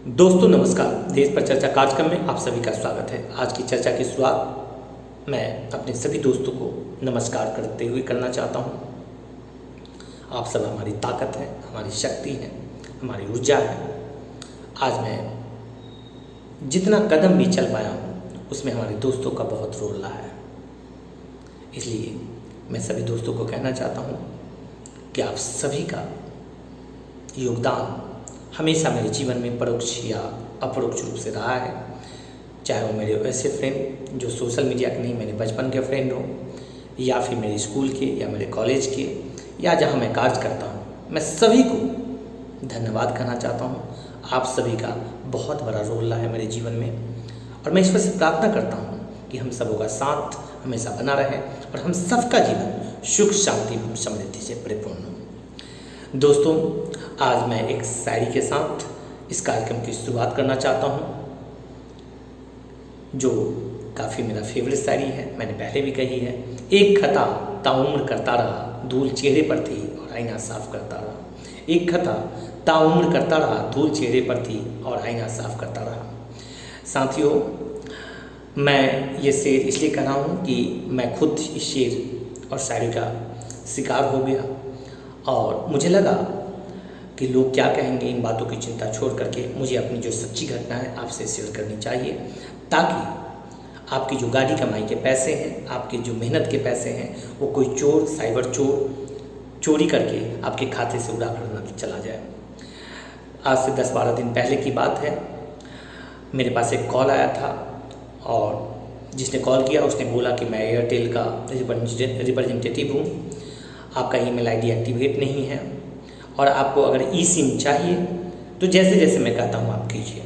दोस्तों नमस्कार। देश पर चर्चा कार्यक्रम में आप सभी का स्वागत है। आज की चर्चा की शुरुआत मैं अपने सभी दोस्तों को नमस्कार करते हुए करना चाहता हूं। आप सब हमारी ताकत है, हमारी शक्ति है, हमारी ऊर्जा है। आज मैं जितना कदम भी चल पाया हूं उसमें हमारे दोस्तों का बहुत रोल रहा है। इसलिए मैं सभी दोस्तों को कहना चाहता हूं कि आप सभी का योगदान हमेशा मेरे जीवन में परोक्ष या अपरोक्ष रूप से रहा है। चाहे वो मेरे ऐसे फ्रेंड जो सोशल मीडिया के नहीं, मेरे बचपन के फ्रेंड हो, या फिर मेरे स्कूल के या मेरे कॉलेज के, या जहाँ मैं कार्य करता हूँ, मैं सभी को धन्यवाद कहना चाहता हूँ। आप सभी का बहुत बड़ा रोल रहा है मेरे जीवन में, और मैं ईश्वर से प्रार्थना करता हूँ कि हम सबों का साथ हमेशा बना रहे और हम सबका जीवन सुख शांति एवं समृद्धि से परिपूर्ण हो। दोस्तों, आज मैं एक शायरी के साथ इस कार्यक्रम की शुरुआत करना चाहता हूँ, जो काफ़ी मेरा फेवरेट शायरी है। मैंने पहले भी कही है। एक खता ताउम्र करता रहा, धूल चेहरे पर थी और आईना साफ करता रहा। एक खता ताउम्र करता रहा, धूल चेहरे पर थी और आईना साफ करता रहा। साथियों, मैं ये शेर इसलिए कर रहा हूँ कि मैं खुद इस शेर और शायरी का शिकार हो गया, और मुझे लगा कि लोग क्या कहेंगे। इन बातों की चिंता छोड़ करके मुझे अपनी जो सच्ची घटना है आपसे शेयर करनी चाहिए, ताकि आपकी जो गाड़ी कमाई के पैसे हैं, आपके जो मेहनत के पैसे हैं, वो कोई चोर, साइबर चोर चोरी करके आपके खाते से उड़ा कर न चला जाए। आज से 10-12 दिन पहले की बात है। मेरे पास एक कॉल आया था, और जिसने कॉल किया उसने बोला कि मैं एयरटेल का रिप्रेजेंटेटिव हूँ। आपका ईमेल आईडी एक्टिवेट नहीं है, और आपको अगर ई सिम चाहिए तो जैसे जैसे मैं कहता हूँ आप कीजिए।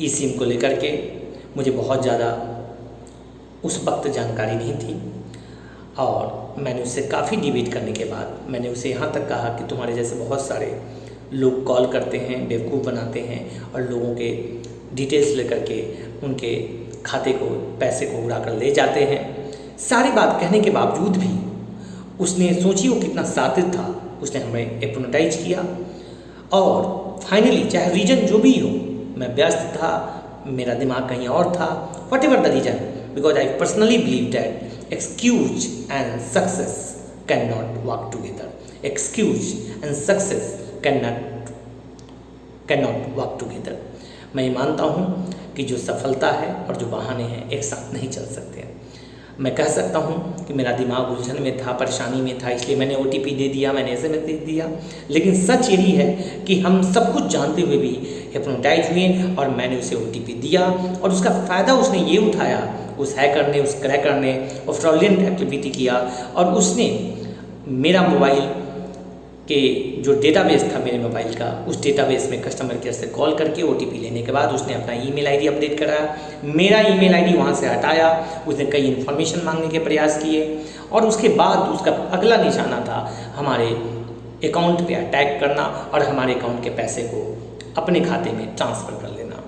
ई सिम को लेकर के मुझे बहुत ज़्यादा उस वक्त जानकारी नहीं थी, और मैंने उससे काफ़ी डिबेट करने के बाद मैंने उसे यहाँ तक कहा कि तुम्हारे जैसे बहुत सारे लोग कॉल करते हैं, बेवकूफ़ बनाते हैं, और लोगों के डिटेल्स लेकर के उनके खाते को, पैसे को उड़ा कर ले जाते हैं। सारी बात कहने के बावजूद भी उसने, सोचिए वो कितना शातिर था, उसने हमें एप्रोनाटाइज किया। और फाइनली, चाहे रीज़न जो भी हो, मैं व्यस्त था, मेरा दिमाग कहीं और था, what ever the reason, because I personally believe that excuse and success can not work together. Excuse and success can not work together. मैं ये मानता हूँ कि जो सफलता है और जो बहाने हैं एक साथ नहीं चल सकते। मैं कह सकता हूँ कि मेरा दिमाग उलझन में था, परेशानी में था, इसलिए मैंने OTP दे दिया, मैंने SMS दे दिया। लेकिन सच यही है कि हम सब कुछ जानते हुए भी हिप्नोटाइज हुए, और मैंने उसे OTP दिया, और उसका फ़ायदा उसने ये उठाया, उस हैकर ने, उस क्रैकर ने फ्रॉडलेंट एक्टिविटी किया, और उसने मेरा मोबाइल के जो डेटाबेस था मेरे मोबाइल का, उस डेटाबेस में कस्टमर केयर से कॉल करके OTP लेने के बाद उसने अपना ईमेल आईडी अपडेट कराया, मेरा ईमेल आईडी वहाँ से हटाया, उसने कई इन्फॉर्मेशन मांगने के प्रयास किए, और उसके बाद उसका अगला निशाना था हमारे अकाउंट पे अटैक करना और हमारे अकाउंट के पैसे को अपने खाते में ट्रांसफ़र कर लेना।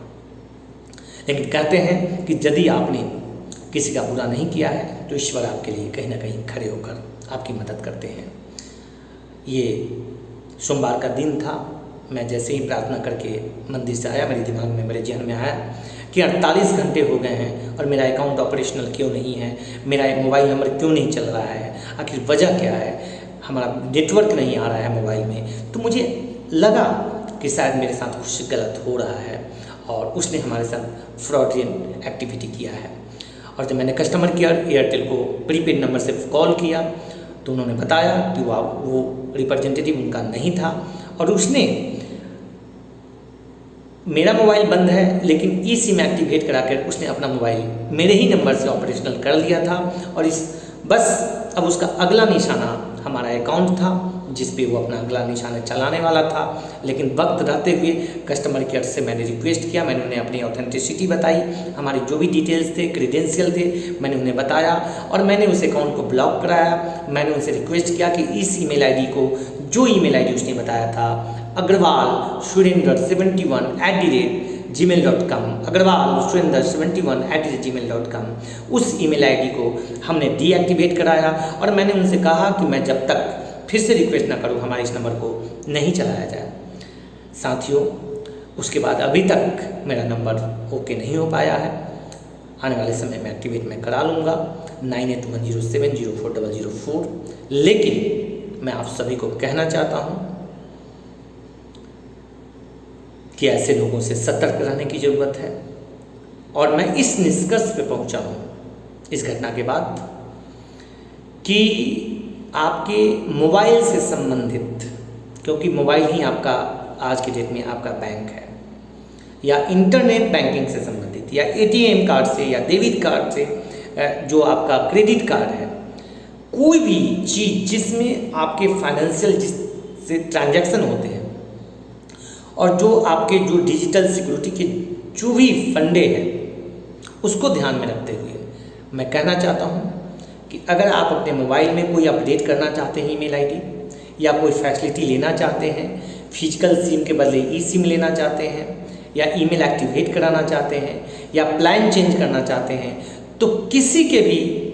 लेकिन कहते हैं कि यदि आपने किसी का बुरा नहीं किया है तो ईश्वर आपके लिए कहीं ना कहीं खड़े होकर आपकी मदद करते हैं। ये सोमवार का दिन था। मैं जैसे ही प्रार्थना करके मंदिर से आया, मेरे दिमाग में, मेरे जहन में आया कि 48 घंटे हो गए हैं और मेरा अकाउंट ऑपरेशनल क्यों नहीं है, मेरा मोबाइल नंबर क्यों नहीं चल रहा है, आखिर वजह क्या है, हमारा नेटवर्क नहीं आ रहा है मोबाइल में। तो मुझे लगा कि शायद मेरे साथ कुछ गलत हो रहा है, और उसने हमारे साथ फ्रॉडलेंट एक्टिविटी किया है। और जब मैंने कस्टमर केयर एयरटेल को प्रीपेड नंबर से कॉल किया तो उन्होंने बताया कि वो रिप्रेजेंटेटिव उनका नहीं था, और उसने, मेरा मोबाइल बंद है लेकिन ई सिम एक्टिवेट कराकर उसने अपना मोबाइल मेरे ही नंबर से ऑपरेशनल कर लिया था। और बस अब उसका अगला निशाना हमारा अकाउंट था, जिस पे वो अपना अगला निशाना चलाने वाला था। लेकिन वक्त रहते हुए कस्टमर केयर से मैंने रिक्वेस्ट किया, मैंने उन्हें अपनी ऑथेंटिसिटी बताई, हमारे जो भी डिटेल्स थे, क्रेडेंशियल थे, मैंने उन्हें बताया, और मैंने उस अकाउंट को ब्लॉक कराया। मैंने उनसे रिक्वेस्ट किया कि इस ईमेल आईडी को, जो ईमेल आईडी उसने बताया था, अग्रवाल सुरेंद्र 71@gmail.com, अग्रवाल सुरेंद्र 71@gmail.com, उस ईमेल आईडी को हमने डीएक्टिवेट कराया। और मैंने उनसे कहा कि मैं जब तक फिर से रिक्वेस्ट ना करूँ, हमारे इस नंबर को नहीं चलाया जाए। साथियों, उसके बाद अभी तक मेरा नंबर ओके नहीं हो पाया है। आने वाले समय में एक्टिवेट मैं करा लूँगा 9810704004। लेकिन मैं आप सभी को कहना चाहता हूँ कि ऐसे लोगों से सतर्क रहने की ज़रूरत है। और मैं इस निष्कर्ष पे पहुँचा हूँ इस घटना के बाद कि आपके मोबाइल से संबंधित, क्योंकि मोबाइल ही आपका आज के डेट में आपका बैंक है, या इंटरनेट बैंकिंग से संबंधित, या एटीएम कार्ड से, या डेबिट कार्ड से, जो आपका क्रेडिट कार्ड है, कोई भी चीज़ जिसमें आपके फाइनेंशियल जिससे ट्रांजैक्शन होते हैं और जो आपके जो डिजिटल सिक्योरिटी के जो भी फंडे हैं उसको ध्यान में रखते हुए मैं कहना चाहता हूँ कि अगर आप अपने मोबाइल में कोई अपडेट करना चाहते हैं ईमेल आईडी, या कोई फैसिलिटी लेना चाहते हैं, फिजिकल सिम के बदले ई सिम लेना चाहते हैं, या ईमेल एक्टिवेट कराना चाहते हैं, या प्लान चेंज करना चाहते हैं, तो किसी के भी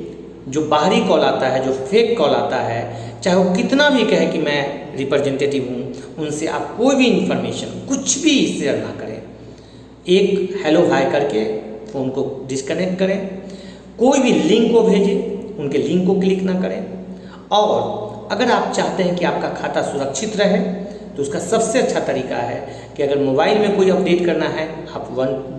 जो बाहरी कॉल आता है, जो फेक कॉल आता है, चाहे वो कितना भी कहे कि मैं रिप्रेजेंटेटिव हूँ, उनसे आप कोई भी इंफॉर्मेशन कुछ भी शेयर ना करें। एक हेलो हाय करके फ़ोन को डिस्कनेक्ट करें। कोई भी लिंक को भेजें, उनके लिंक को क्लिक ना करें। और अगर आप चाहते हैं कि आपका खाता सुरक्षित रहे तो उसका सबसे अच्छा तरीका है कि अगर मोबाइल में कोई अपडेट करना है, आप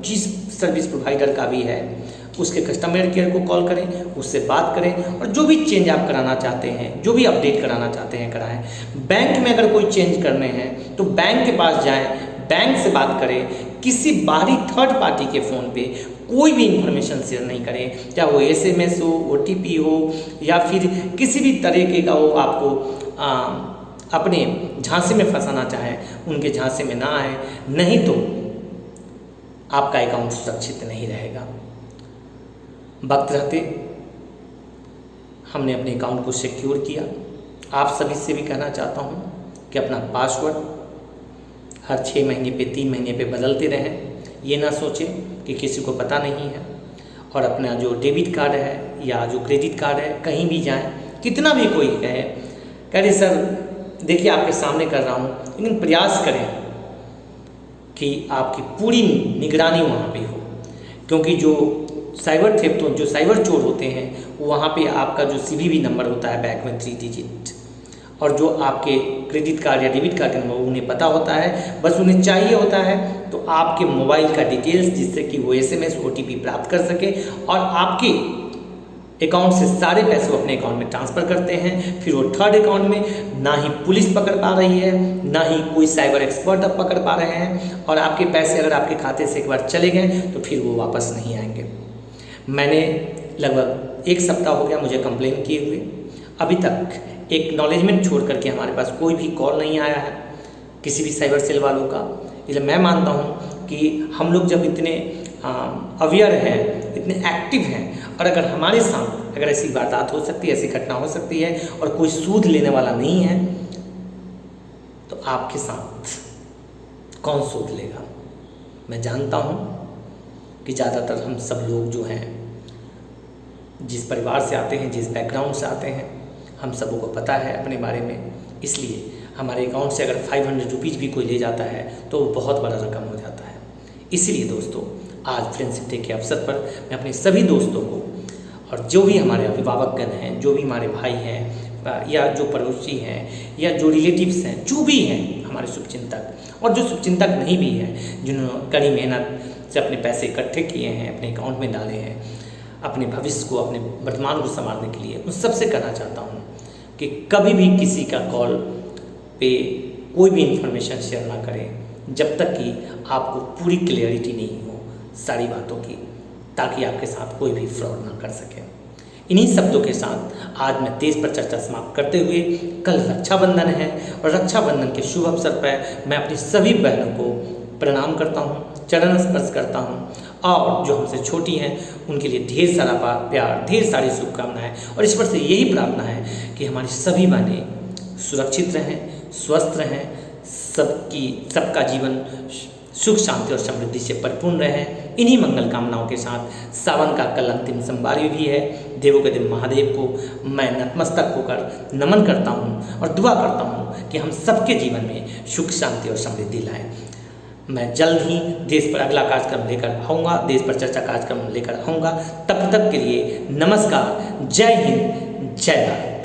जिस सर्विस प्रोवाइडर का भी है उसके कस्टमर केयर को कॉल करें, उससे बात करें, और जो भी चेंज आप कराना चाहते हैं, जो भी अपडेट कराना चाहते हैं कराएं। बैंक में अगर कोई चेंज करने हैं तो बैंक के पास जाएं, बैंक से बात करें। किसी बाहरी थर्ड पार्टी के फ़ोन पे कोई भी इंफॉर्मेशन शेयर नहीं करें, चाहे वो SMS हो, OTP हो, या फिर किसी भी तरीके का वो आपको अपने झांसे में फंसाना चाहे, उनके झांसे में ना आए, नहीं तो आपका अकाउंट सुरक्षित नहीं रहेगा। वक्त रहते हमने अपने अकाउंट को सिक्योर किया। आप सभी से भी कहना चाहता हूँ कि अपना पासवर्ड हर 6 महीने पे, 3 महीने पे बदलते रहें। ये ना सोचें कि किसी को पता नहीं है। और अपना जो डेबिट कार्ड है या जो क्रेडिट कार्ड है, कहीं भी जाएं, कितना भी कोई कह रहे सर देखिए आपके सामने कर रहा हूँ, लेकिन प्रयास करें कि आपकी पूरी निगरानी वहाँ पे हो, क्योंकि जो साइबर थेफ्ट, जो साइबर चोर होते हैं, वहाँ पे आपका जो CVV नंबर होता है बैक में 3 डिजिट, और जो आपके क्रेडिट कार्ड या डेबिट कार्ड के नंबर उन्हें पता होता है, बस उन्हें चाहिए होता है तो आपके मोबाइल का डिटेल्स, जिससे कि वो SMS OTP प्राप्त कर सके और आपके अकाउंट से सारे पैसे वो अपने अकाउंट में ट्रांसफ़र करते हैं। फिर वो थर्ड अकाउंट में ना ही पुलिस पकड़ पा रही है, ना ही कोई साइबर एक्सपर्ट अब पकड़ पा रहे हैं, और आपके पैसे अगर आपके खाते से एक बार चले गए तो फिर वो वापस नहीं आएंगे। मैंने लगभग 1 सप्ताह हो गया मुझे कंप्लेन किए हुए, अभी तक एक्नॉलेजमेंट छोड़ करके हमारे पास कोई भी कॉल नहीं आया है किसी भी साइबर सेल वालों का। इसलिए मैं मानता हूँ कि हम लोग जब इतने अवेयर हैं, इतने एक्टिव हैं, और अगर हमारे साथ अगर ऐसी वारदात हो सकती है, ऐसी घटना हो सकती है, और कोई सूद लेने वाला नहीं है, तो आपके साथ कौन सूद लेगा। मैं जानता हूँ कि ज़्यादातर हम सब लोग जो हैं, जिस परिवार से आते हैं, जिस बैकग्राउंड से आते हैं, हम सबों को पता है अपने बारे में। इसलिए हमारे अकाउंट से अगर 500 रुपीज़ भी कोई ले जाता है तो वो बहुत बड़ा रकम हो जाता है। इसीलिए दोस्तों, आज फ्रेंडशिप डे के अवसर पर मैं अपने सभी दोस्तों को, और जो भी हमारे अभिभावकगण हैं, जो भी हमारे भाई हैं, या जो पड़ोसी हैं, या जो रिलेटिव्स हैं, जो भी हैं हमारे शुभचिंतक, और जो शुभचिंतक नहीं भी हैं, जिन्होंने कड़ी मेहनत से अपने पैसे इकट्ठे किए हैं, अपने अकाउंट में डाले हैं, अपने भविष्य को, अपने वर्तमान को संभालने के लिए, उन सबसे कहना चाहता हूँ कि कभी भी किसी का कॉल पे कोई भी इंफॉर्मेशन शेयर ना करें जब तक कि आपको पूरी क्लियरिटी नहीं हो सारी बातों की, ताकि आपके साथ कोई भी फ्रॉड ना कर सके। इन्हीं शब्दों के साथ आज मैं देश पर चर्चा समाप्त करते हुए, कल रक्षाबंधन है और रक्षाबंधन के शुभ अवसर पर मैं अपनी सभी बहनों को प्रणाम करता हूँ, चरण स्पर्श करता हूँ, और जो हमसे छोटी हैं उनके लिए ढेर सारा प्यार, ढेर सारी शुभकामनाएं, और ईश्वर से यही प्रार्थना है कि हमारी सभी बहनें सुरक्षित रहें, स्वस्थ रहें, सबका जीवन सुख शांति और समृद्धि से परिपूर्ण रहे। इन्हीं मंगल कामनाओं के साथ सावन का कल अंतिम सोमवार भी है। देवों के देव महादेव को मैं नतमस्तक होकर नमन करता हूँ और दुआ करता हूँ कि हम सबके जीवन में सुख शांति और समृद्धि लाएं। मैं जल्द ही देश पर अगला कार्यक्रम लेकर आऊँगा, देश पर चर्चा कार्यक्रम लेकर आऊँगा। तब तक के लिए नमस्कार, जय हिंद, जय भारत।